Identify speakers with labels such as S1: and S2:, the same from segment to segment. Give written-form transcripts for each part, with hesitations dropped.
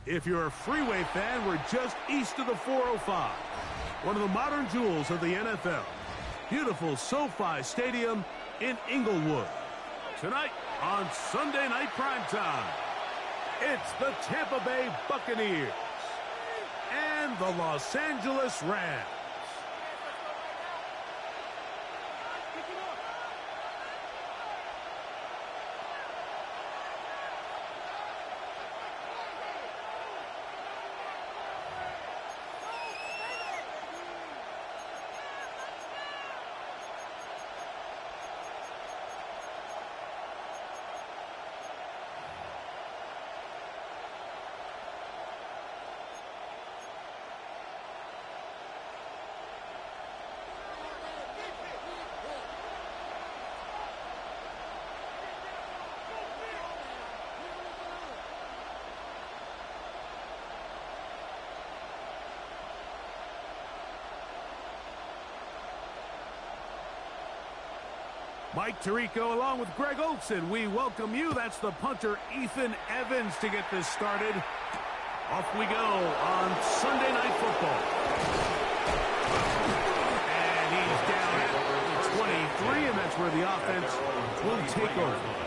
S1: If you're a freeway fan, we're just east of the 405. One of the modern jewels of the NFL. Beautiful SoFi Stadium in Inglewood. Tonight on Sunday Night Primetime, it's the Tampa Bay Buccaneers and the Los Angeles Rams. Mike Tirico along with Greg Olson. We welcome you. That's the punter, Ethan Evans, to get this started. Off we go on Sunday Night Football. And he's down at 23, and that's where the offense will take over.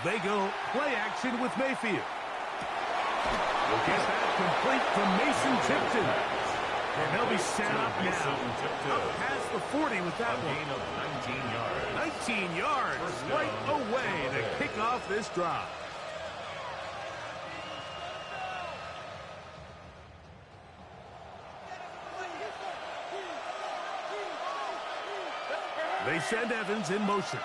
S1: They go play action with Mayfield. We'll get that complete from Mason Tipton. And they'll be set up now. Up past the 40 with that one.
S2: Gain of 19 yards.
S1: 19 yards right away to kick off this drive. They send Evans in motion.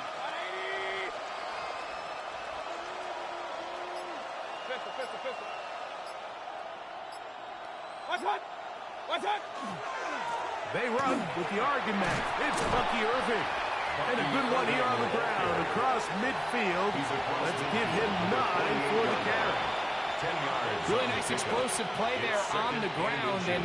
S1: They run with the argument. It's Bucky Irving. And a good one here on the ground across midfield. Let's give him 9 for the carry.
S2: 10 yards.
S3: Really nice explosive play there on the ground. And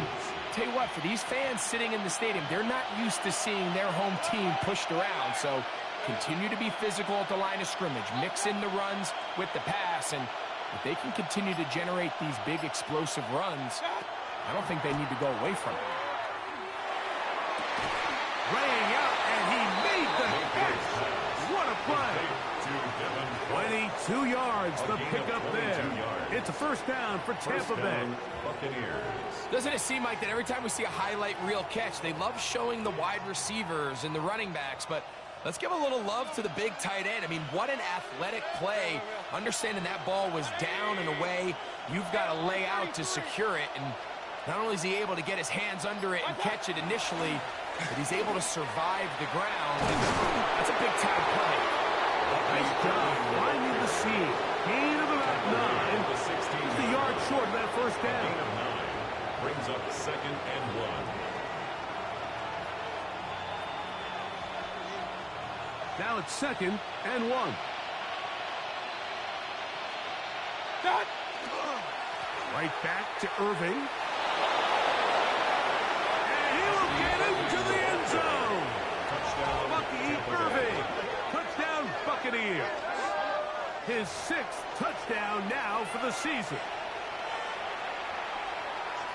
S3: tell you what, for these fans sitting in the stadium, they're not used to seeing their home team pushed around. So continue to be physical at the line of scrimmage. Mix in the runs with the pass. And if they can continue to generate these big explosive runs, I don't think they need to go away from it.
S1: Laying out, and he made the catch. What a play. 22 yards, the pickup there. It's a first down for Tampa Bay.
S3: Doesn't it seem like that every time we see a highlight reel catch, they love showing the wide receivers and the running backs, but let's give a little love to the big tight end. I mean, what an athletic play. Understanding that ball was down and away, you've got to lay out to secure it, and not only is he able to get his hands under it and catch it initially, but he's able to survive the ground. That's a big-time play.
S1: Nice job finding the seam. Gain of about 9. He's a yard short of that first down.
S2: Gain of 9 brings up 2nd and 1.
S1: Now it's 2nd and 1. Right back to Irving. To the end zone.
S2: Touchdown.
S1: Bucky Irving. Touchdown Buccaneers. His 6th touchdown now for the season.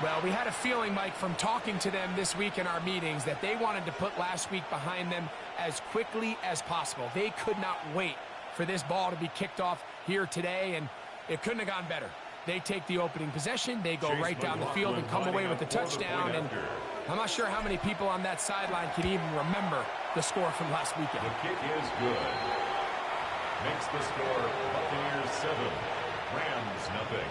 S3: Well, we had a feeling, Mike, from talking to them this week in our meetings that they wanted to put last week behind them as quickly as possible. They could not wait for this ball to be kicked off here today, and it couldn't have gone better. They take the opening possession, they go right down the field and come away with the touchdown, and I'm not sure how many people on that sideline can even remember the score from last weekend.
S2: The kick is good. Makes the score Buccaneers 7, Rams nothing.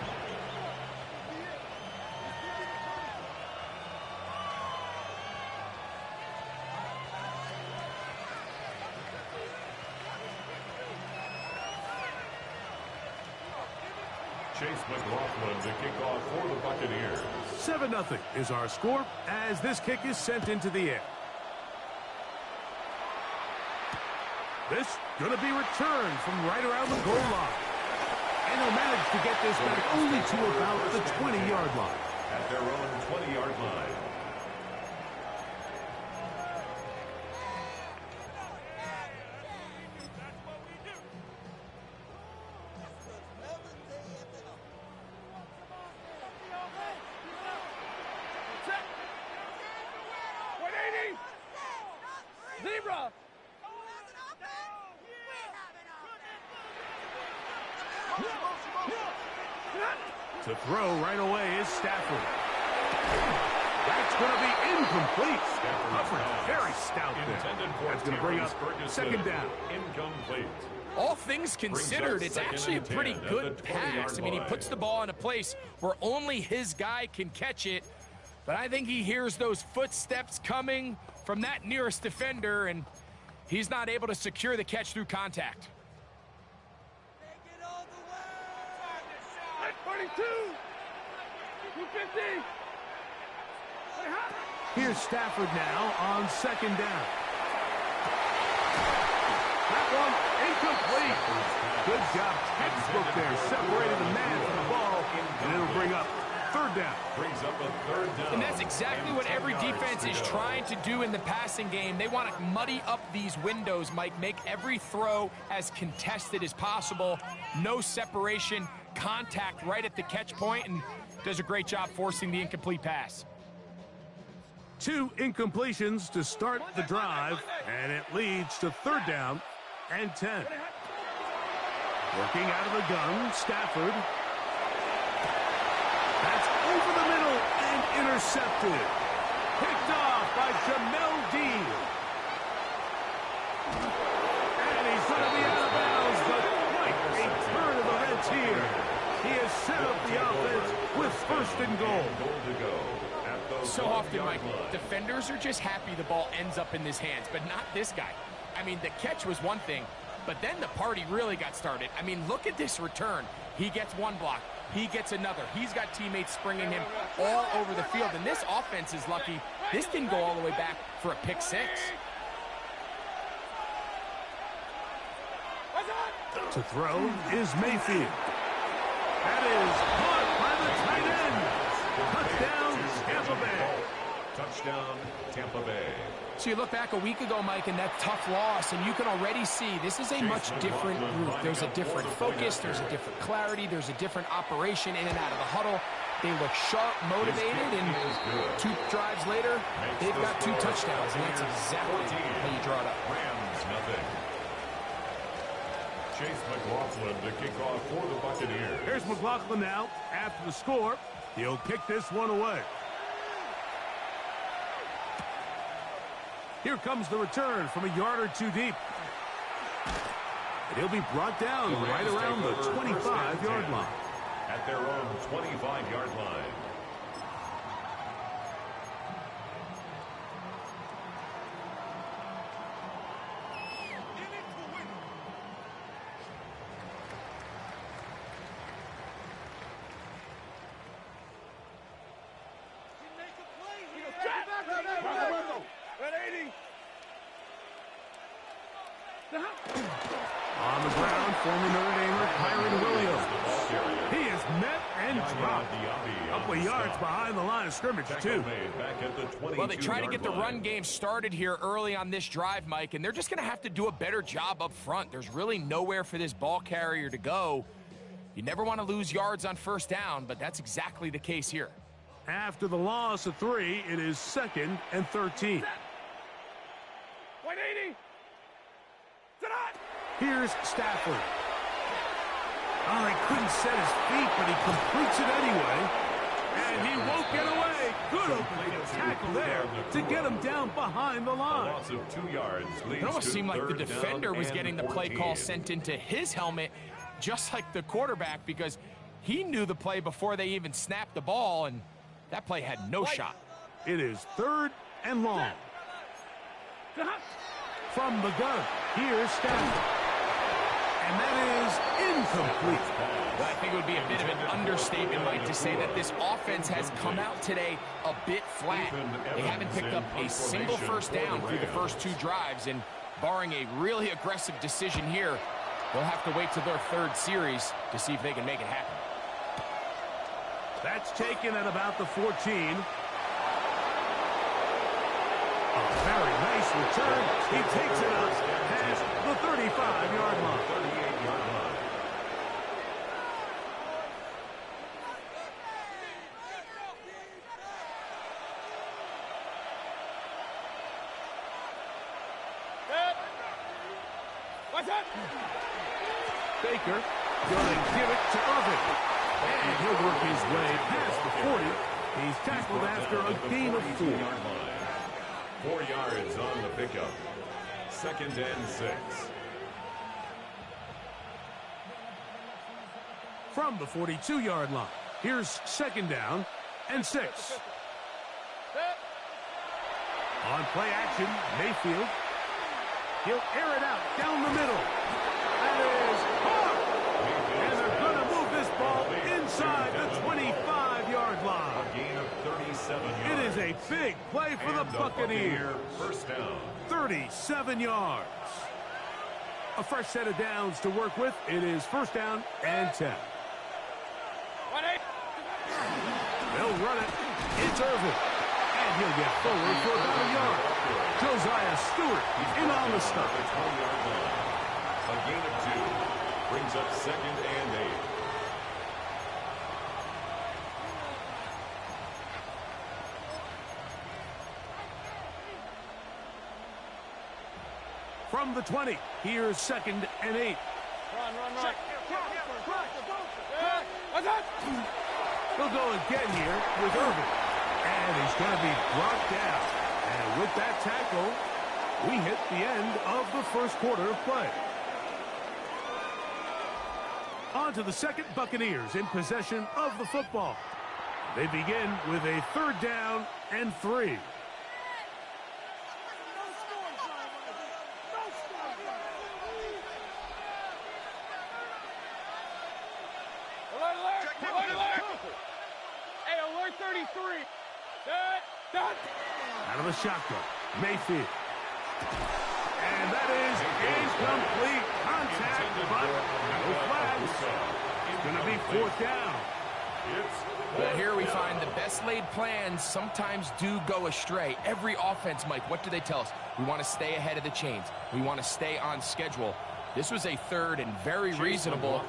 S2: Chase McLaughlin to kick off for the Buccaneers.
S1: 7-0 is our score as this kick is sent into the air. This going to be returned from right around the goal line. And they'll manage to get this back only to about the 20-yard line.
S2: At their own 20-yard line.
S4: Zebra!
S1: To throw right away is Stafford. That's going to be incomplete. Coverage very stout there. That's going to bring up second down.
S2: Incomplete.
S3: All things considered, it's actually a pretty good pass. I mean, he puts the ball in a place where only his guy can catch it. But I think he hears those footsteps coming from that nearest defender, and he's not able to secure the catch through contact.
S4: 42! 250!
S1: Here's Stafford now on second down. That one incomplete. Good job, textbook there, separating the man from the ball, and it'll bring up third down.
S2: Brings up a third down.
S3: And that's exactly what every defense is trying to do in the passing game. They want to muddy up these windows, Mike, make every throw as contested as possible. No separation, contact right at the catch point, and does a great job forcing the incomplete pass.
S1: 2 incompletions to start the drive, and it leads to third down and 10. Working out of the gun, Stafford. That's over the middle and intercepted. Picked off by Jamel Dean. And he's going to be out of bounds, but quite a turn of the Reds here. He has set up the offense with first and goal.
S3: So often, Mike, defenders are just happy the ball ends up in his hands, but not this guy. I mean, the catch was one thing, but then the party really got started. I mean, look at this return. He gets one block. He gets another. He's got teammates springing him all over the field, and this offense is lucky. This didn't go all the way back for a pick six.
S1: To throw is Mayfield. That is caught by the tight end. Touchdown, Tampa Bay.
S2: Touchdown, Tampa Bay.
S3: So you look back a week ago, Mike, and that tough loss, and you can already see this is a much different group. There's a different focus, there's a different clarity, there's a different operation in and out of the huddle. They look sharp, motivated, and 2 drives later, they've got 2 touchdowns, and that's exactly how you draw it up.
S2: Rams, nothing. Chase McLaughlin to kick off for the Buccaneers.
S1: Here's McLaughlin now after the score. He'll kick this one away. Here comes the return from a yard or 2 deep. And he'll be brought down right around the 25-yard line.
S2: At their own 25-yard line.
S1: On the ground, former Notre Damer Kyron Williams. He is met and dropped. A couple of yards behind the line of scrimmage, too.
S3: Well, they try to get the run game started here early on this drive, Mike, and they're just going to have to do a better job up front. There's really nowhere for this ball carrier to go. You never want to lose yards on first down, but that's exactly the case here.
S1: After the loss of 3, it is 2nd and 13.
S4: 180!
S1: Here's Stafford. Oh, he couldn't set his feet, but he completes it anyway. And he won't get away. Good opening tackle there to get him down behind the line.
S2: A loss of 2 yards leads
S3: it almost seemed like the
S2: to
S3: defender was getting the play
S2: 14.
S3: call sent into his helmet, just like the quarterback, because he knew the play before they even snapped the ball, and that play had no shot.
S1: It is 3rd and long. From the gun, here's Stafford. And that is incomplete.
S3: Well, I think it would be a bit of an understatement, Mike, to say that this offense has come out today a bit flat. They haven't picked up a single first down through the first 2 drives, and barring a really aggressive decision here, They'll have to wait till their third series to see if they can make it happen.
S1: That's taken at about the 14. A very nice return. He takes it up past the 35-yard line.
S2: 38-yard line.
S1: Baker going to give it to Irvin. And he'll work his way past the 40. He's tackled after a gain of 4.
S2: 4 yards on the pickup. 2nd and 6.
S1: From the 42-yard line, here's 2nd down and 6. On play action, Mayfield. He'll air it out down the middle. That is caught. And they're going to move this ball inside the 25-yard line.
S2: A gain of 37 yards.
S1: It is a big play for the Buccaneers.
S2: First down.
S1: 37 yards. A fresh set of downs to work with. It is 1st down and 10. They'll run it. It's Irvin. And he'll get forward for about a yard. Josiah Stewart in on the stop.
S2: A gain of 2 brings up 2nd and 8.
S1: From the 20, here's 2nd and 8.
S4: Run.
S1: He'll go again here with Irvin. And he's going to be brought down. And with that tackle, we hit the end of the first quarter of play. On to the 2nd, Buccaneers in possession of the football. They begin with a 3rd down and 3.
S4: Hey, alert 33.
S1: Out of the shotgun, Mayfield. And that is incomplete contact, but no flags. It's going to be 4th down.
S3: Well, here we find the best laid plans sometimes do go astray. Every offense, Mike, what do they tell us? We want to stay ahead of the chains. We want to stay on schedule. This was a 3rd and very reasonable.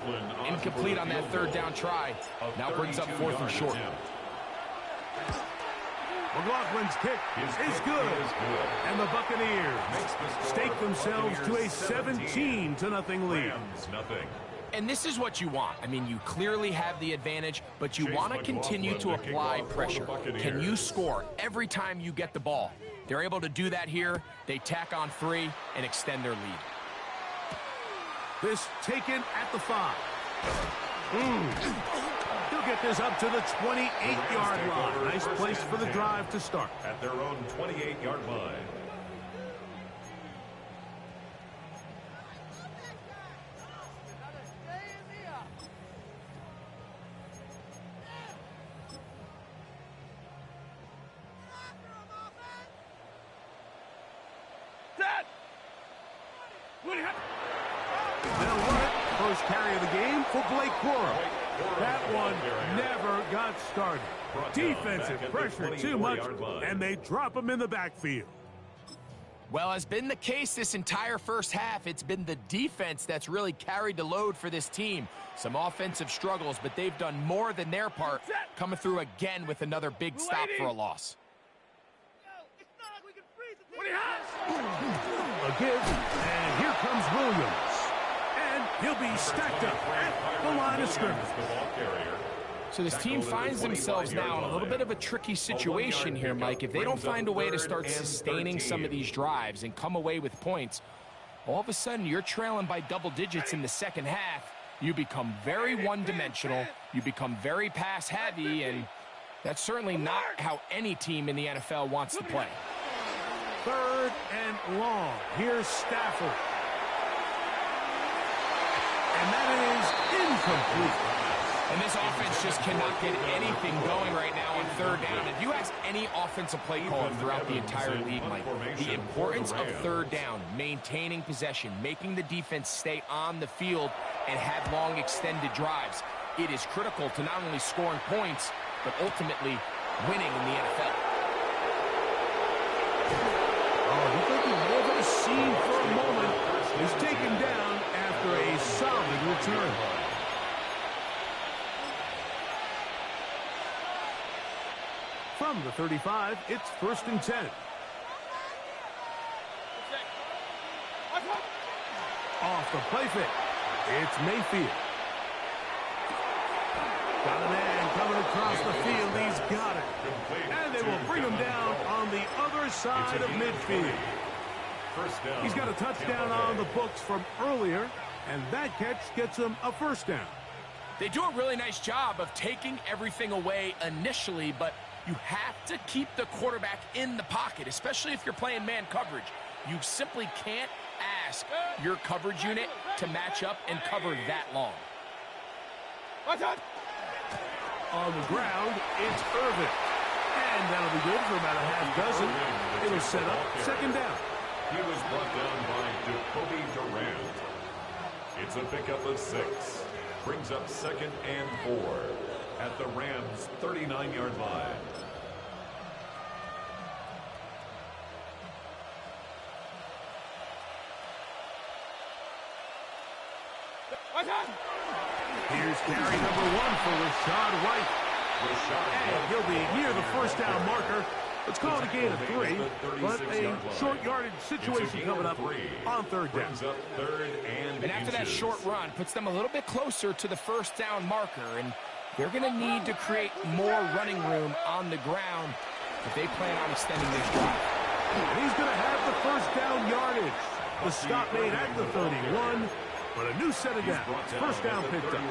S3: Incomplete on that 3rd down try. Now brings up 4th and short.
S1: McLaughlin's kick is good. And the Buccaneers stake themselves to a 17-0 lead.
S3: And this is what you want. I mean, you clearly have the advantage, but you want to continue to apply pressure. Can you score every time you get the ball? They're able to do that here. They tack on 3 and extend their lead.
S1: This taken at the 5. He'll get this up to the 28-yard line. Nice place for the drive to start.
S2: At their own 28-yard line.
S1: They'll run it. First carry of the game for Blake Corum. That one never got started. Defensive pressure too much, and they drop him in the backfield.
S3: Well, as been the case this entire first half, it's been the defense that's really carried the load for this team. Some offensive struggles, but they've done more than their part, coming through again with another big stop for a loss.
S1: A give, and here comes Williams. And he'll be stacked up at the line of scrimmage.
S3: So this team finds themselves now in a little bit of a tricky situation here, Mike. If they don't find a way to start sustaining some of these drives and come away with points, all of a sudden you're trailing by double digits in the second half. You become very one-dimensional. You become very pass-heavy, and that's certainly not how any team in the NFL wants to play.
S1: 3rd and long. Here's Stafford. And that is incomplete.
S3: And this offense just cannot get anything going right now on third down. If you ask any offensive play caller throughout the entire league, Mike, the importance of third down, maintaining possession, making the defense stay on the field, and have long extended drives, it is critical to not only scoring points, but ultimately winning in the NFL.
S1: Oh, you think he may have seen for a moment. He's taken down after a solid return. From the 35, it's 1st and 10. Off the play fake. It's Mayfield. Got a man coming across the field. He's got it. And they will bring him down on the other side of midfield. He's got a touchdown on the books from earlier, and that catch gets him a 1st down.
S3: They do a really nice job of taking everything away initially, but you have to keep the quarterback in the pocket, especially if you're playing man coverage. You simply can't ask your coverage unit to match up and cover that long.
S1: On the ground, it's Irvin. And that'll be good for about a half dozen. It'll set up 2nd down.
S2: He was brought down by Jacoby Durant. It's a pickup of 6. Brings up 2nd and 4 at the Rams' 39-yard line.
S1: Here's carry number 1 for Rashad White. And he'll be near the 1st down marker. Let's call it a gain of 3, but a short yardage situation coming up on 3rd down.
S3: And after that short run, puts them a little bit closer to the 1st down marker, and they're going to need to create more running room on the ground if they plan on extending this drive.
S1: And he's going to have the 1st down yardage. The stop made at the 31, but a new set of downs. 1st down picked up.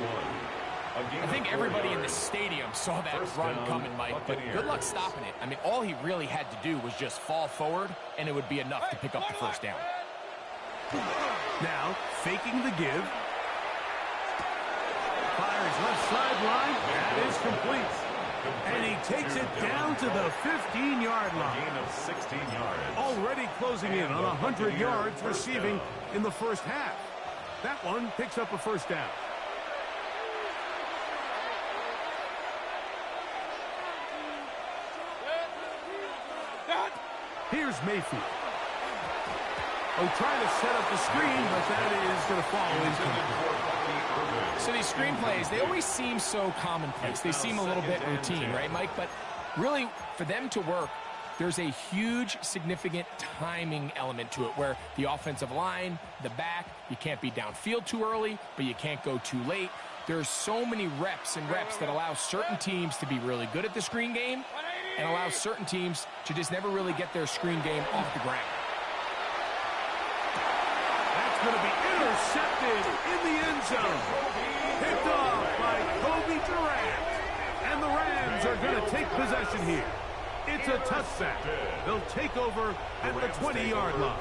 S3: I think everybody in the stadium saw that run coming, Mike, but good luck stopping it. I mean, all he really had to do was just fall forward, and it would be enough to pick up the 1st down.
S1: Now, faking the give. Fires left sideline. That is complete. And he takes it down to the 15-yard line.
S2: Gain of 16 yards.
S1: Already closing in on 100 yards receiving in the 1st half. That one picks up a 1st down. Here's Mayfield. Oh, trying to set up the screen, but that is going to fall incomplete.
S3: So these screen plays, they always seem so commonplace. They seem a little bit routine, right, Mike? But really, for them to work, there's a huge, significant timing element to it where the offensive line, the back, you can't be downfield too early, but you can't go too late. There's so many reps and reps that allow certain teams to be really good at the screen game and allow certain teams to just never really get their screen game off the ground.
S1: That's going to be intercepted in the end zone. Picked off by Jacoby Durant. And the Rams are going to take possession here. It's a touchback. They'll take over at the 20-yard line.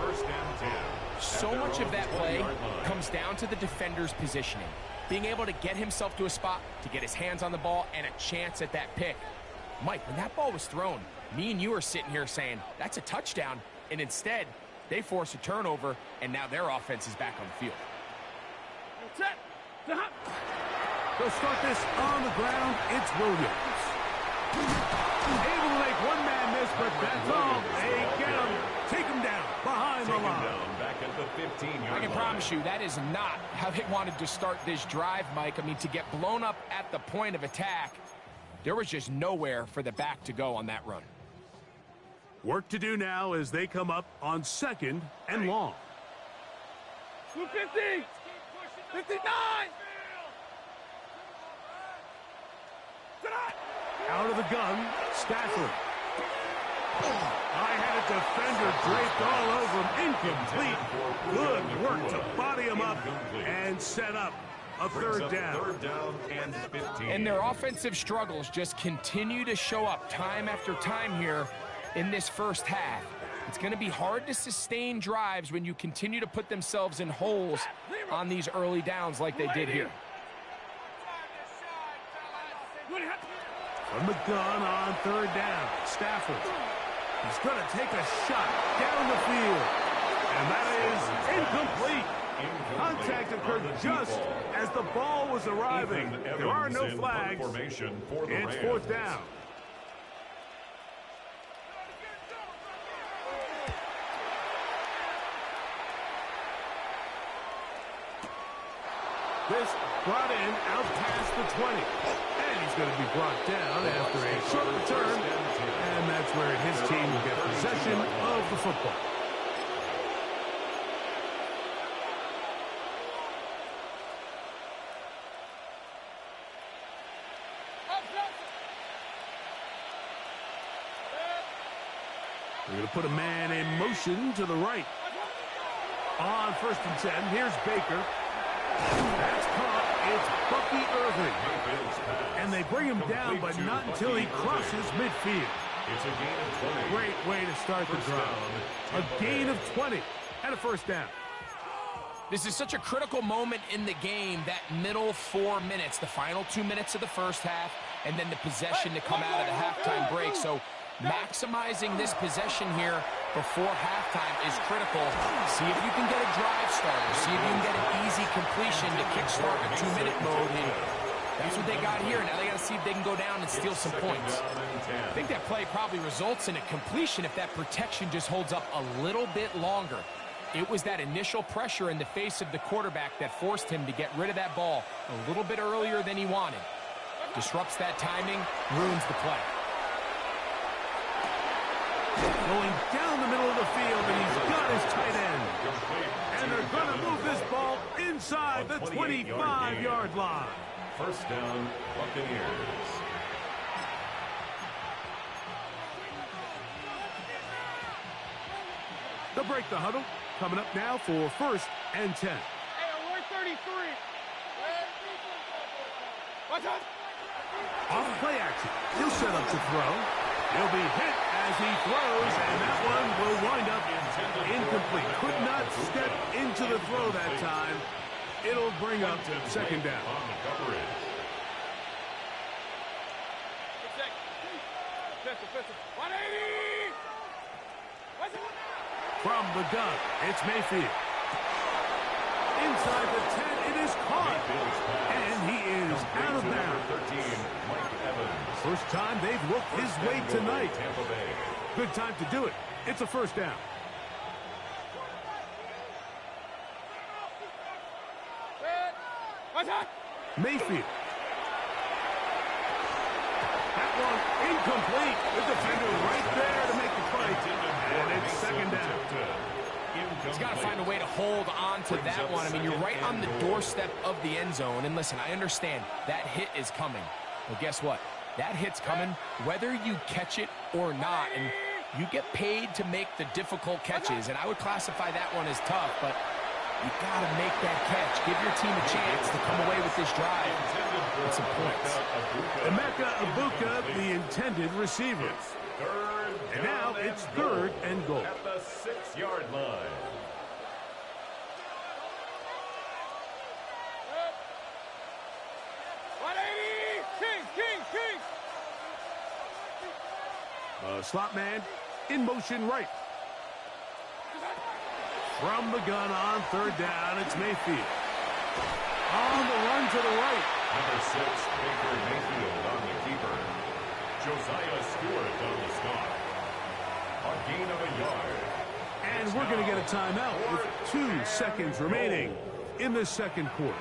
S3: So much of that play comes down to the defender's positioning. Being able to get himself to a spot, to get his hands on the ball, and a chance at that pick. Mike, when that ball was thrown, me and you are sitting here saying, that's a touchdown. And instead, they force a turnover, and now their offense is back on the field.
S1: They'll start this on the ground. It's Williams. Able to make one man miss, but that's all. They get him. Take him down behind the line.
S2: Back at the 15-yard
S3: I can promise you that is not how they wanted to start this drive, Mike. I mean, to get blown up at the point of attack, there was just nowhere for the back to go on that run.
S1: Work to do now as they come up on 2nd and long.
S4: 250! 59!
S1: Out of the gun, Stafford. High-headed defender draped all over him. Incomplete. Good work to body him up and set up a 3rd down.
S2: 3rd down and 15.
S3: And their offensive struggles just continue to show up time after time here in this 1st half. It's going to be hard to sustain drives when you continue to put themselves in holes on these early downs like they did here.
S1: From the gun on third down, Stafford. He's going to take a shot down the field. And that is incomplete. Contact occurred just as the ball was arriving. There are no flags. It's fourth down. This brought in out past the 20. And he's going to be brought down after a short return. And that's where his team will get possession of the football. We're going to put a man in motion to the right. On 1st and 10, here's Baker. That's caught. It's Bucky Irving. And they bring him down, but not until he crosses midfield.
S2: It's a gain of 20.
S1: Great way to start the drive. A gain of 20 and a first down.
S3: This is such a critical moment in the game, that middle 4 minutes, the final 2 minutes of the first half, and then the possession to come out of the halftime break. So maximizing this possession here before halftime is critical. See if you can get a drive starter. See if you can get an easy completion to kickstart a 2-minute mode. And that's what they got here. Now they got to see if they can go down and steal some points. I think that play probably results in a completion if that protection just holds up a little bit longer. It was that initial pressure in the face of the quarterback that forced him to get rid of that ball a little bit earlier than he wanted. Disrupts that timing, ruins the play.
S1: Going down the middle of the field, and he's got his tight end. And they're going to move this ball inside the 25-yard line.
S2: First down, Buccaneers.
S1: They'll break the huddle. Coming up now for 1st and 10.
S4: Hey, we're 33. Watch out.
S1: Off play action. He'll set up to throw. He'll be hit as he throws, and that one will wind up incomplete. Could not step into the throw that time. It'll bring up second down.
S2: On the coverage.
S4: Pistol. 180.
S1: From the gun, it's Mayfield. Inside the 10, it is caught. And he is out of bounds. First time they've looked his way tonight. Good time to do it. It's a first down. Mayfield. That one incomplete. The defender right there to make the fight. And it's second down.
S3: He's got to find a way to hold on to that one. I mean, you're right on the doorstep of the end zone. And listen, I understand that hit is coming. But guess what? That hit's coming whether you catch it or not. And you get paid to make the difficult catches. And I would classify that one as tough, but you got to make that catch. Give your team a chance to come away with this drive with some points.
S1: Emeka Ibuka, the intended receiver. And now it's 3rd and goal.
S2: At the 6-yard line.
S4: King.
S1: Slot man in motion right. From the gun on 3rd down, it's Mayfield. On the run to the right.
S2: Number 6, Baker Mayfield on the keeper. Josiah Stewart on the stop. A gain of a yard.
S1: And we're going to get a timeout with 2 seconds remaining in the second quarter.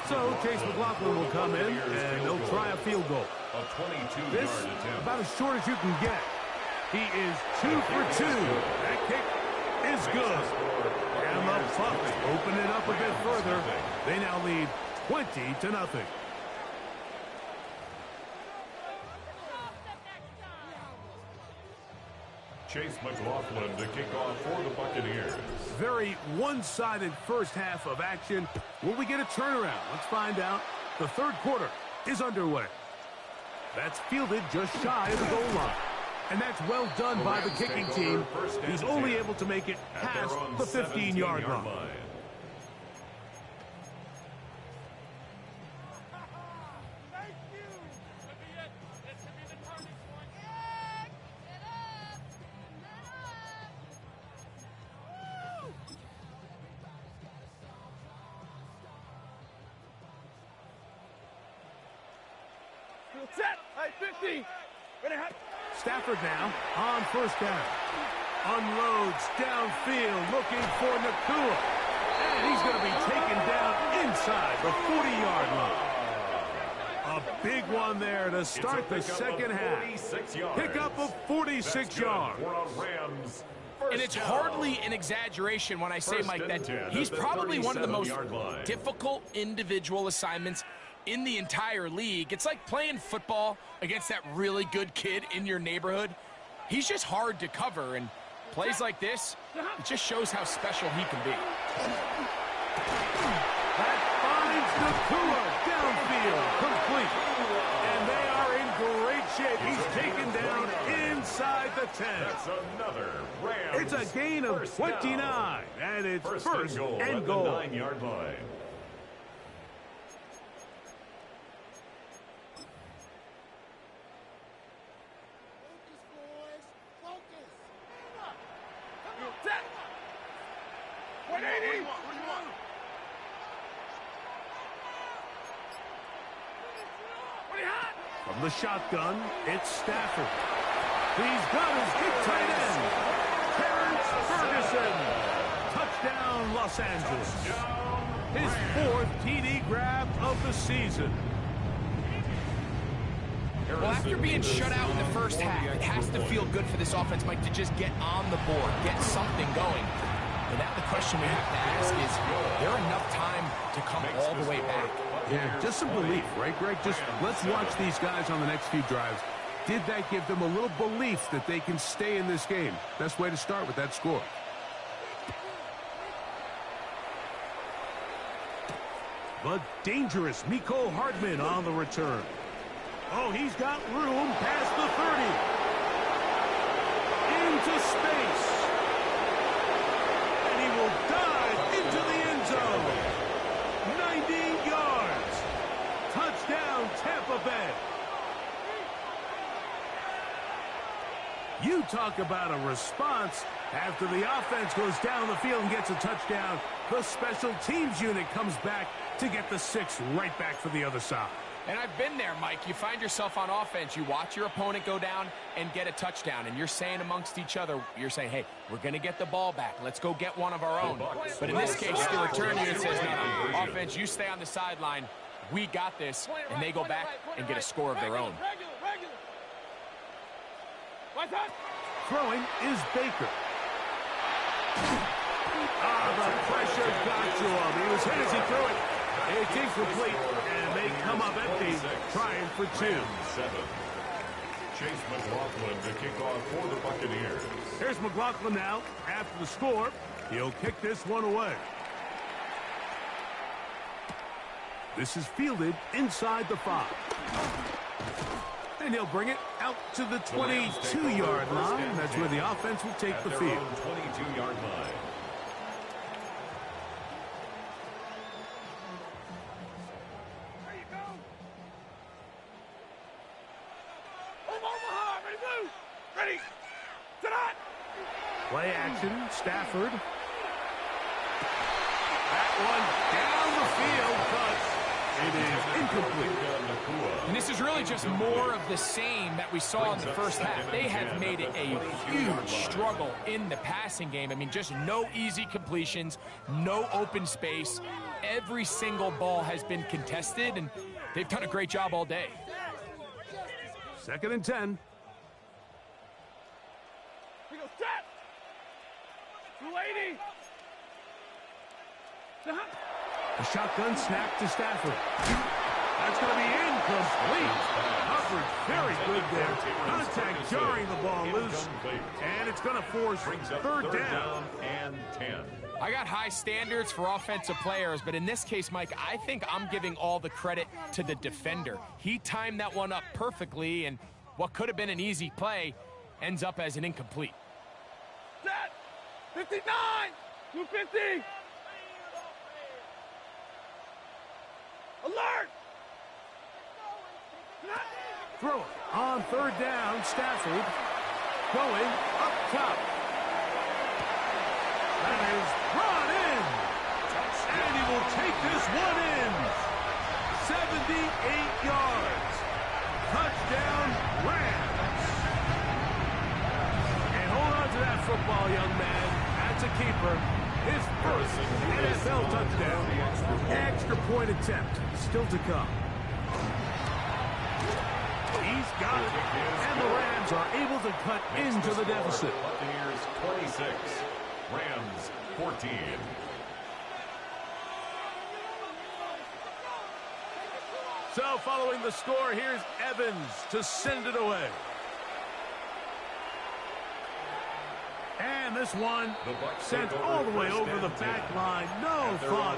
S1: So Chase McLaughlin will come in, and they'll try a field goal.
S2: A 22-yard
S1: This
S2: attempt.
S1: about as short as you can get. He is 2 for 2. That kick is good. And the Bucs open it up a bit further. They now lead 20-0.
S2: Chase McLaughlin to kick off for the Buccaneers.
S1: Very one-sided first half of action. Will we get a turnaround? Let's find out. The third quarter is underway. That's fielded just shy of the goal line. And that's well done by the kicking team. He's only able to make it past the 15-yard line.
S4: Hey, 50.
S1: Stafford now on first down. Unloads downfield looking for Nakua. And he's going to be taken down inside the 40-yard line. A big one there to start the second half. Pickup of 46 yards.
S3: And it's hardly an exaggeration when I say, Mike, that he's probably one of the most difficult individual assignments in the entire league. It's like playing football against that really good kid in your neighborhood. He's just hard to cover, and plays like this, it just shows how special he can be.
S1: That finds Nakua downfield, complete. And they are in great shape. He's taken down inside the 10.
S2: That's another Rams.
S1: It's a gain of 29, and it's first and goal.
S2: At the 9-yard line.
S1: From the shotgun, it's Stafford. He's got his big tight end, Terrence Ferguson. Touchdown, Los Angeles. His 4th TD grab of the season.
S3: Well, after being shut out in the first half, it has to feel good for this offense, Mike, to just get on the board, get something going. And now the question we have to ask is there enough time to come all the way back?
S1: Yeah, just some belief, right, Greg? Just let's watch these guys on the next few drives. Did that give them a little belief that they can stay in this game? Best way to start with that score. But dangerous Mecole Hardman on the return. Oh, he's got room past the 30. Into space. And he will dive into the end zone. 90 yards. Touchdown, Tampa Bay. You talk about a response. After the offense goes down the field and gets a touchdown, the special teams unit comes back to get the 6 right back for the other side.
S3: And I've been there, Mike. You find yourself on offense, you watch your opponent go down and get a touchdown, and you're saying amongst each other, you're saying, hey, we're going to get the ball back. Let's go get one of our own. But in this case, the return unit says, no, offense, you stay on the sideline. We got this. And they go back and get a score of their own.
S1: Throwing is Baker. The pressure got to him. He was hit as he threw it. It's incomplete, and they come up empty, trying for 2.
S2: Chase McLaughlin to kick off for the Buccaneers.
S1: Here's McLaughlin now. After the score, he'll kick this one away. This is fielded inside the 5. And he'll bring it out to the 22-yard line. That's where the offense will take the field.
S2: 22-yard line.
S1: Play action, Stafford. That one down the field, but it is incomplete.
S3: And this is really just more of the same that we saw in the first half. They have made it a huge struggle in the passing game. I mean, just no easy completions, no open space. Every single ball has been contested, and they've done a great job all day.
S1: 2nd and 10. A shotgun snap to Stafford. That's going to be incomplete. Covered very good there. Contact jarring the ball loose. And it's going to force 3rd down.
S2: And 10.
S3: I got high standards for offensive players, but in this case, Mike, I think I'm giving all the credit to the defender. He timed that one up perfectly, and what could have been an easy play ends up as an incomplete.
S4: Set! 59! 250! Alert!
S1: Throw it on 3rd down. Stafford going up top. That is brought in. And he will take this one in. 78 yards. Touchdown. down, Rams. And hold on to that football, young man. That's a keeper. His first NFL touchdown. Extra point attempt still to come. He's got it. And the Rams are able to cut into the deficit.
S2: Buccaneers 26, Rams 14.
S1: So following the score, here's Evans to send it away. And this one sent all the way over the back line. No thought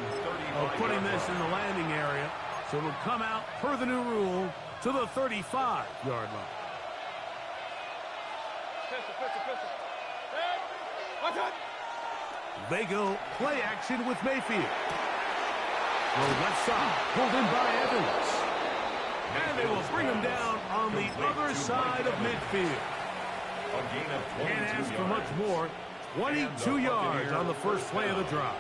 S1: of putting this in the landing area. So it'll come out per the new rule to the 35-yard line. They go play action with Mayfield. The left side pulled in by Evans. And they will bring him down on the other side of midfield. Can't ask for much more. 22 yards on the first play of the drive.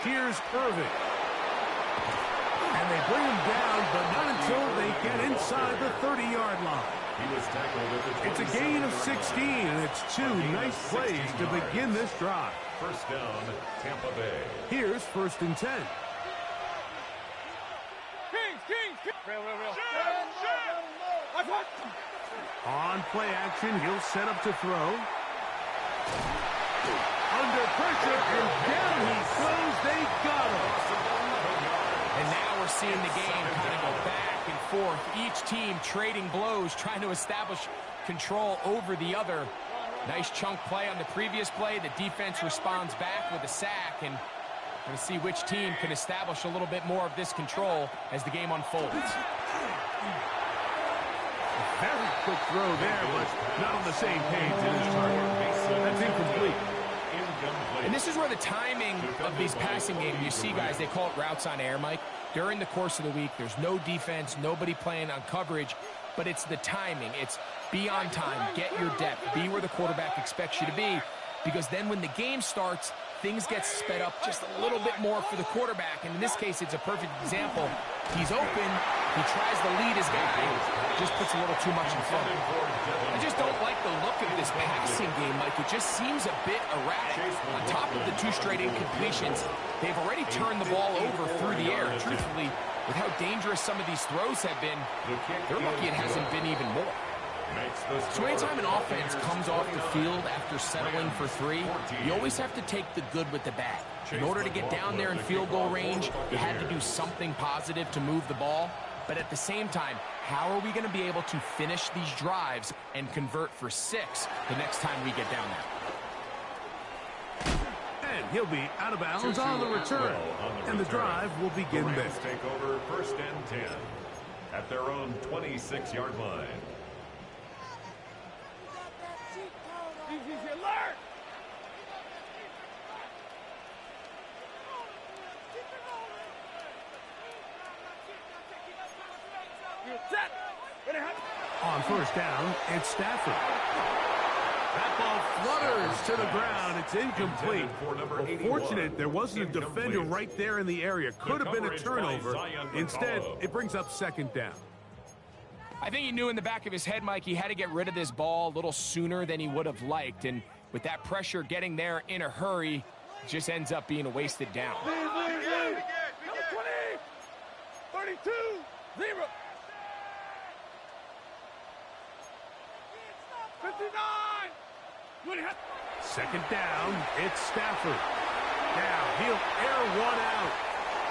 S1: Here's Irving. And they bring him down, but not until they get inside the 30-yard line. It's a gain of 16, and it's two nice plays to begin this drive.
S2: First down, Tampa Bay.
S1: Here's first and 10. On play action, he'll set up to throw. Under pressure, and down he goes. They got him.
S3: And now we're seeing the game kind of go back and forth. Each team trading blows, trying to establish control over the other. Nice chunk play on the previous play. The defense responds back with a sack, and we're going to see which team can establish a little bit more of this control as the game unfolds.
S1: Very quick throw there, but not on the same page in his target. That's incomplete.
S3: And this is where the timing of these passing games, you see, guys, they call it routes on air, Mike. During the course of the week, there's no defense, nobody playing on coverage, but it's the timing. It's be on time, get your depth, be where the quarterback expects you to be, because then when the game starts, things get sped up just a little bit more for the quarterback. And in this case, it's a perfect example. He's open, he tries to lead his guy, just puts a little too much in front. I just don't like the look of this passing game, Mike. It just seems a bit erratic. On top of the two straight incompletions, they've already turned the ball over through the air. Truthfully, with how dangerous some of these throws have been, they're lucky it hasn't been even more. So anytime an offense comes off the field after settling for three, you always have to take the good with the bad. In order to get down there in field goal range, you had to do something positive to move the ball. But at the same time, how are we going to be able to finish these drives and convert for 6 the next time we get down there?
S1: And he'll be out of bounds on the return. And the drive will begin there.
S2: Take over first and 10 at their own 26-yard line.
S4: Alert!
S1: On first down, it's Stafford. That ball flutters to the ground. It's incomplete. Well, fortunate there wasn't a defender right there in the area. Could have been a turnover. Instead, it brings up second down.
S3: I think he knew in the back of his head, Mike, he had to get rid of this ball a little sooner than he would have liked. And with that pressure getting there in a hurry, it just ends up being a wasted down.
S4: 20, 32, 0. 59.
S1: Second down, it's Stafford. Now he'll air one out.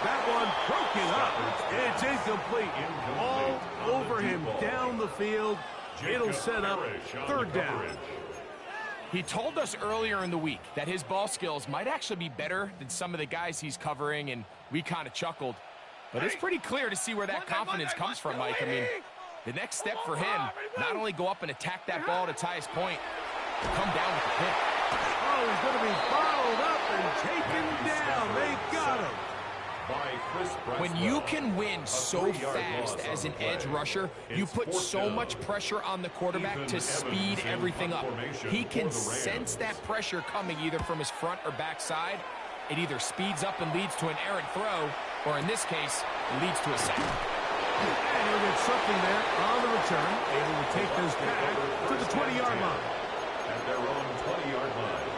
S1: That one broken up. It's incomplete. All over him down the field. It'll set up third down.
S3: He told us earlier in the week that his ball skills might actually be better than some of the guys he's covering, and we kind of chuckled. But it's pretty clear to see where that confidence comes from, Mike. I mean, the next step for him, not only go up and attack that ball at its highest point, but come down with the pick.
S1: Oh, he's going to be fouled up and taken down. They got him.
S3: When you can win so fast as an edge rusher, you put so much pressure on the quarterback to speed everything up. He can sense that pressure coming either from his front or back side. It either speeds up and leads to an errant throw, or in this case, leads to a sack.
S1: And he'll get something there on the return, able to take this back to the 20-yard line.
S2: At their own 20-yard line.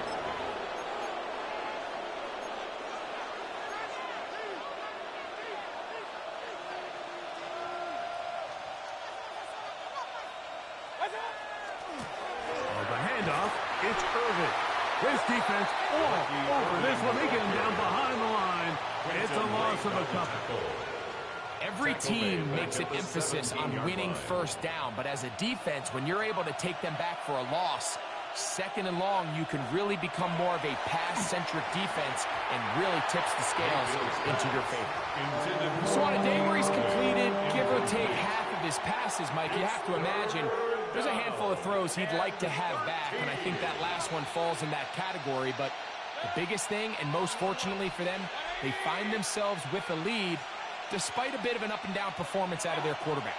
S1: The handoff, it's Irvin. His defense all over this one. They get him down behind the line. It's a loss of a couple.
S3: Every team makes an emphasis on winning first down, but as a defense, when you're able to take them back for a loss, second and long, you can really become more of a pass-centric defense and really tips the scales into your favor. So on a day where he's completed, give or take half of his passes, Mike, you have to imagine there's a handful of throws he'd like to have back, and I think that last one falls in that category. But the biggest thing, and most fortunately for them, they find themselves with a lead despite a bit of an up-and-down performance out of their quarterback.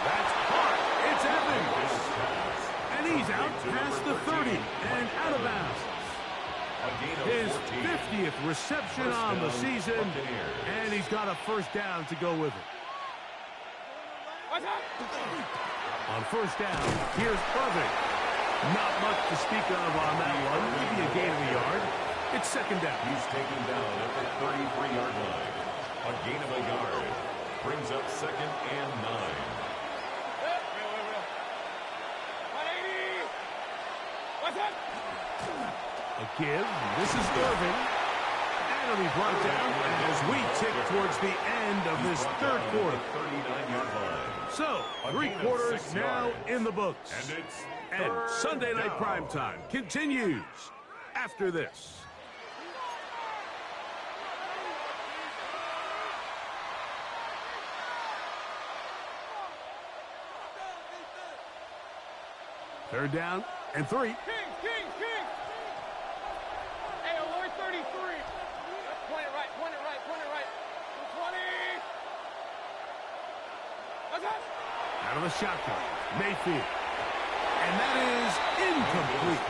S1: That's hard. It's Evans. And he's out past the 30 and out of bounds. His 50th reception on the season, and he's got a first down to go with it. On first down, here's Irving. Not much to speak of on that one. Maybe a gain of a yard. It's second down.
S2: He's taken down at the 33-yard line. A gain of a yard. Brings up second and 9.
S1: A give. This is Irving. And he'll be brought down as we tick towards the end of this third quarter.
S2: 39-yard line.
S1: So, 3 quarters now in the books. And Sunday Night Primetime continues after this. Third down and 3.
S4: King! Hey, alert 33. Point it right. 20. What's up?
S1: Out of the shotgun, Mayfield. And that is incomplete.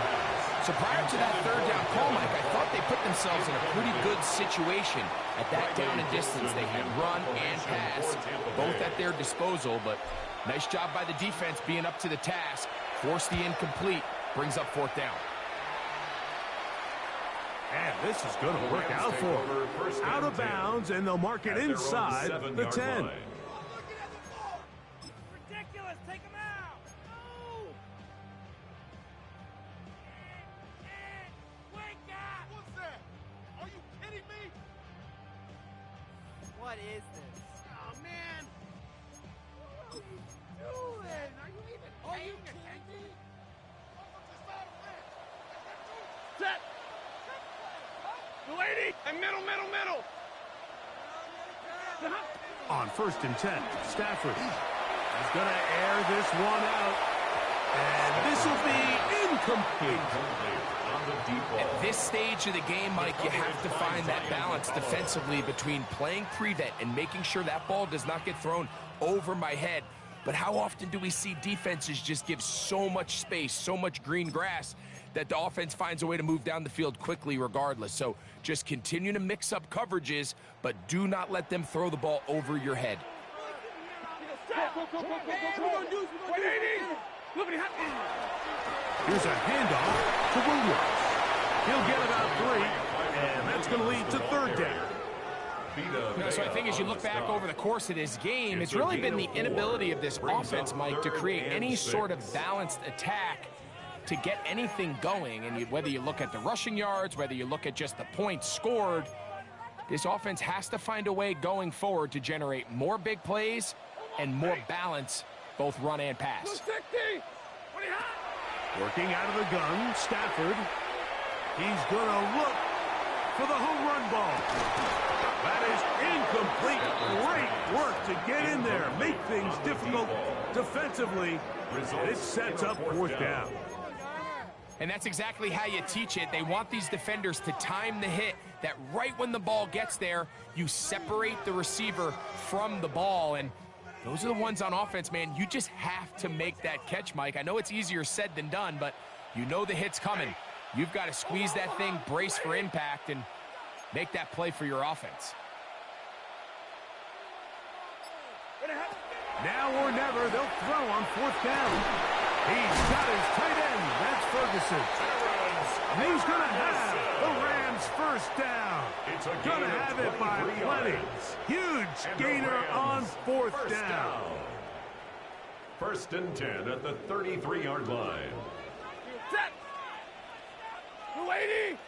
S3: So prior to that third down call, Mike, I thought they put themselves in a pretty good situation at that down and distance. They had run and pass, both at their disposal, but nice job by the defense being up to the task. Force the incomplete, brings up fourth down.
S1: And this is going to work out for them. Out of bounds, and they'll mark it inside the 10.
S4: Ridiculous. Take him out. No. Wake up. What's that? Are you kidding me?
S5: What is this?
S4: Oh, man. What are you doing? Are you even paying attention? Set. Lady. And middle.
S1: On first and 10, Stafford is going to air this one out. And this will be incomplete.
S3: At this stage of the game, Mike, you have to find that balance defensively between playing prevent and making sure that ball does not get thrown over my head. But how often do we see defenses just give so much space, so much green grass, that the offense finds a way to move down the field quickly regardless? So just continue to mix up coverages, but do not let them throw the ball over your head.
S1: Here's a handoff to Williams. He'll get about 3, and that's going to lead to third down.
S3: So I think as you look back over the course of this game, it's really been the inability of this offense, Mike, to create any sort of balanced attack to get anything going. And whether you look at the rushing yards, whether you look at just the points scored, this offense has to find a way going forward to generate more big plays and more balance, both run and pass.
S1: Working out of the gun, Stafford. He's going to look for the home run ball. That is incomplete. Great work to get in there, make things difficult defensively, and it sets up fourth down.
S3: And that's exactly how you teach it. They want these defenders to time the hit, that right when the ball gets there, you separate the receiver from the ball. And those are the ones on offense, man. You just have to make that catch, Mike. I know it's easier said than done, but you know the hit's coming. You've got to squeeze that thing, brace for impact, and make that play for your offense.
S1: Now or never, they'll throw on 4th down. He's got his tight end. That's Ferguson. And he's going to have the Rams first down. Going to have it by plenty. Huge gainer on 4th down.
S2: 1st and 10 at the 33-yard line.
S4: Set. 280.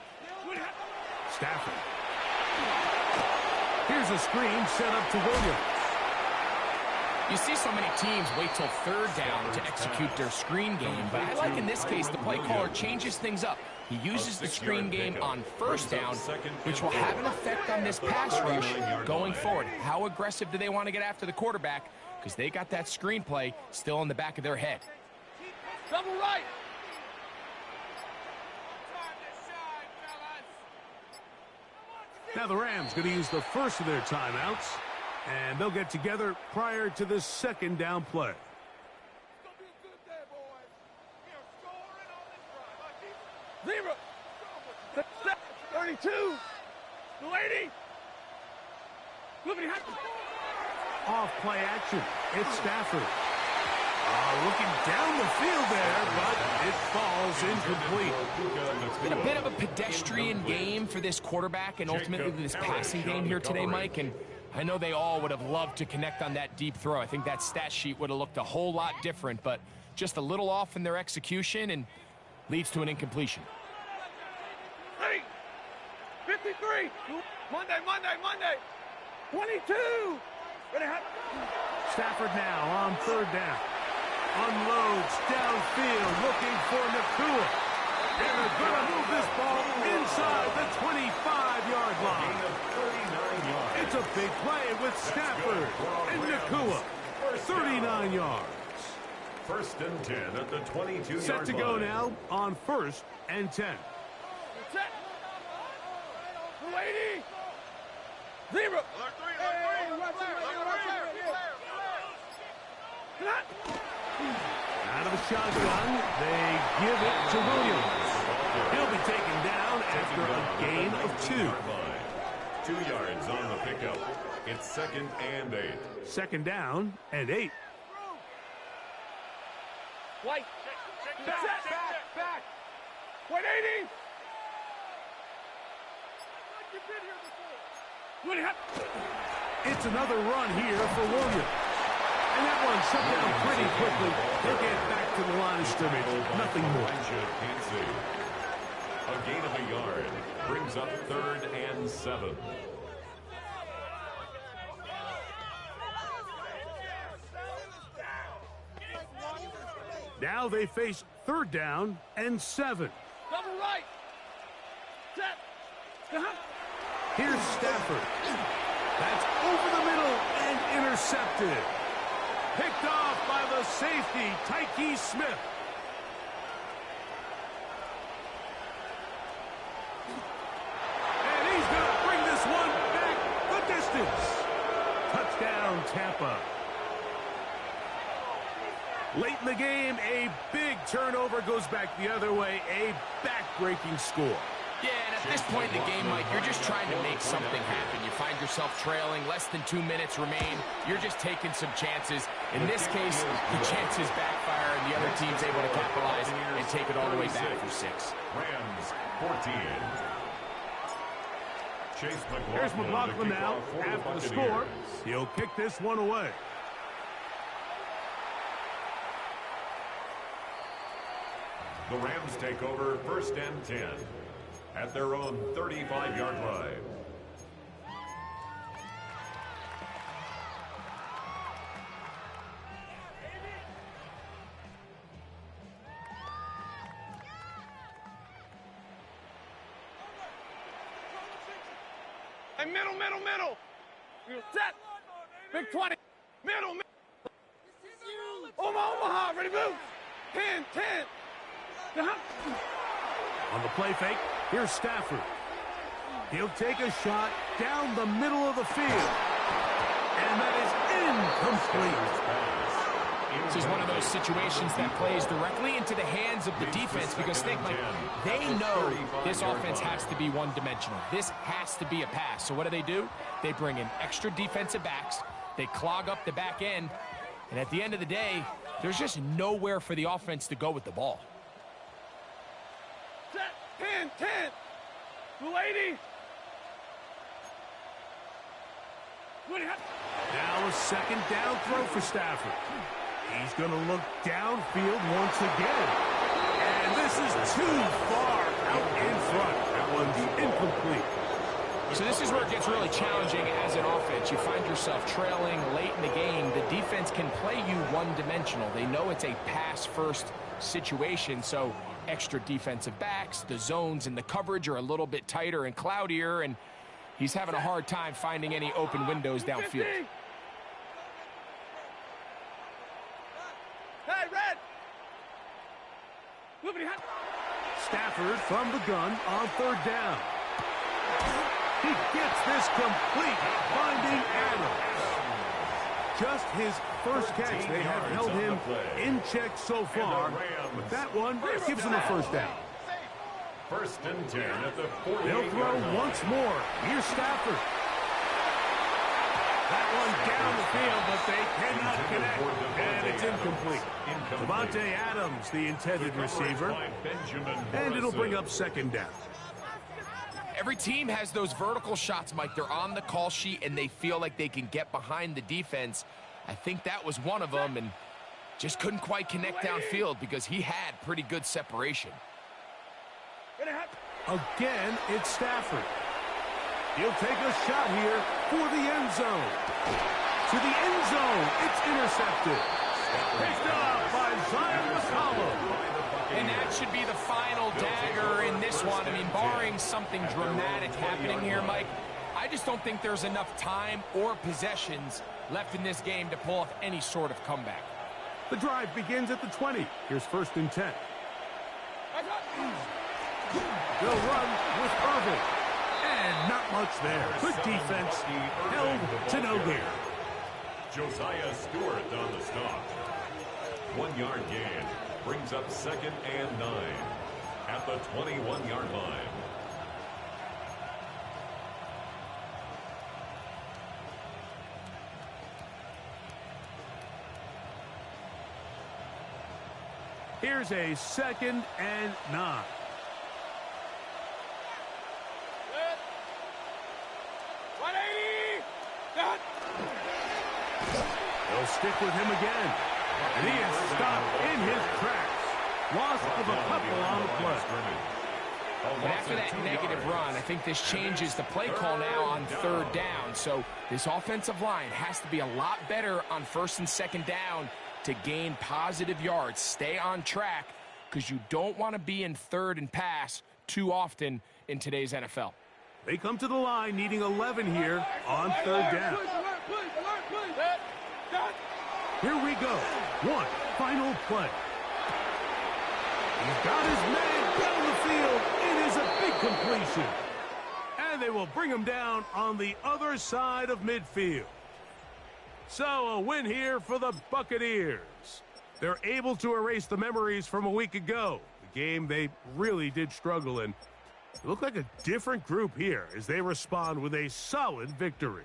S1: Stafford. Here's a screen set up to Williams.
S3: You see so many teams wait till 3rd down to execute their screen game, but I like in this case the play caller changes things up. He uses the screen game on 1st down, which will have an effect on this pass rush going forward. How aggressive do they want to get after the quarterback? Because they got that screen play still in the back of their head.
S4: Double right.
S1: Now the Rams going to use the first of their timeouts, and they'll get together prior to the 2nd down play.
S4: It's gonna be a good day, boys. We are scoring on this drive. 32. 280.
S1: Off play action. It's Stafford. Looking down the field there, but it falls incomplete.
S3: It's been a bit of a pedestrian game for this quarterback and ultimately this passing game here today, Mike. And I know they all would have loved to connect on that deep throw. I think that stat sheet would have looked a whole lot different, but just a little off in their execution and leads to an incompletion.
S4: 53. Monday. 22.
S1: Stafford now on 3rd down. Unloads downfield looking for Nakua. And they're going to move this ball inside the 25-yard line. It's a big play with Stafford and Nakua. 39 yards.
S2: 1st and 10 at the 22-yard line.
S1: Set to go now on 1st and 10.
S4: Set. 280. 0.
S1: Out of the shotgun, they give it to Williams. He'll be taken down after a gain of 2.
S2: 2 yards on the pickup. It's 2nd and 8.
S1: 2nd down and 8.
S4: White. Back. 180.
S1: It's another run here for Williams. And that one shut down pretty quickly. They get back to the line of scrimmage. Nothing more.
S2: A gain of a yard brings up 3rd and 7.
S1: Now they face 3rd down and 7.
S4: Double right. Set.
S1: Here's Stafford. That's over the middle and intercepted. Picked off by the safety, Tyke Smith. And he's going to bring this one back the distance. Touchdown, Tampa. Late in the game, a big turnover goes back the other way. A back-breaking score.
S3: Yeah, and at this point in the game, Mike, you're just trying to make something happen. You find yourself trailing, less than 2 minutes remain. You're just taking some chances. In this case, the chances backfire, and the other team's able to capitalize and take it all the way back for 6.
S2: Rams 14. Chase McLaughlin.
S1: Here's McLaughlin now after the score. He'll kick this one away.
S2: The Rams take over 1st and 10 at their own 35-yard line.
S4: Hey, middle. Set. Big 20. Middle. Omaha, ready, move. 10.
S1: On the play fake, here's Stafford. He'll take a shot down the middle of the field. And that is incomplete.
S3: This is one of those situations that plays directly into the hands of the defense because think, like, they know this offense has to be one-dimensional. This has to be a pass. So what do? They bring in extra defensive backs. They clog up the back end. And at the end of the day, there's just nowhere for the offense to go with the ball.
S4: Set, 10, 280.
S1: Now a second down throw for Stafford. He's going to look downfield once again. And this is too far out in front. That one's incomplete.
S3: So this is where it gets really challenging as an offense. You find yourself trailing late in the game. The defense can play you one-dimensional. They know it's a pass-first situation, so extra defensive backs, the zones and the coverage are a little bit tighter and cloudier, and he's having a hard time finding any open windows downfield.
S4: Hey, Red!
S1: Stafford from the gun on third down. He gets this complete, finding Adams. Just his first catch. They have held him in check so far, but that one gives him a first down.
S2: First and 10 at the 48.
S1: They'll throw once more. Here's Stafford. That one down the field, but they cannot connect, and it's incomplete. Devontae Adams, the intended receiver, and it'll bring up second down.
S3: Every team has those vertical shots, Mike. They're on the call sheet, and they feel like they can get behind the defense. I think that was one of them, and just couldn't quite connect downfield because he had pretty good separation.
S1: Again, it's Stafford. He'll take a shot here for the end zone. To the end zone, it's intercepted. Picked up by Zion McCollum.
S3: And that should be the final dagger in this one. I mean, barring something dramatic happening here, Mike, I just don't think there's enough time or possessions left in this game to pull off any sort of comeback.
S1: The drive begins at the 20. Here's first and 10. They'll run with Irvin. And not much there. Good defense. Held to no gain.
S2: Josiah Stewart on the stop. 1 yard gain. Brings up second and 9 at the 21-yard line.
S1: Here's a second and 9. They'll stick with him again. And he is stopped in his tracks. Loss of a couple on the play.
S3: But after that negative run, I think this changes the play call now on third down. So this offensive line has to be a lot better on first and second down to gain positive yards. Stay on track because you don't want to be in third and pass too often in today's NFL.
S1: They come to the line needing 11 here on third down. Here we go. One final play. He's got his man down the field. It is a big completion. And they will bring him down on the other side of midfield. So a win here for the Buccaneers. They're able to erase the memories from a week ago. The game they really did struggle in. It looked like a different group here as they respond with a solid victory.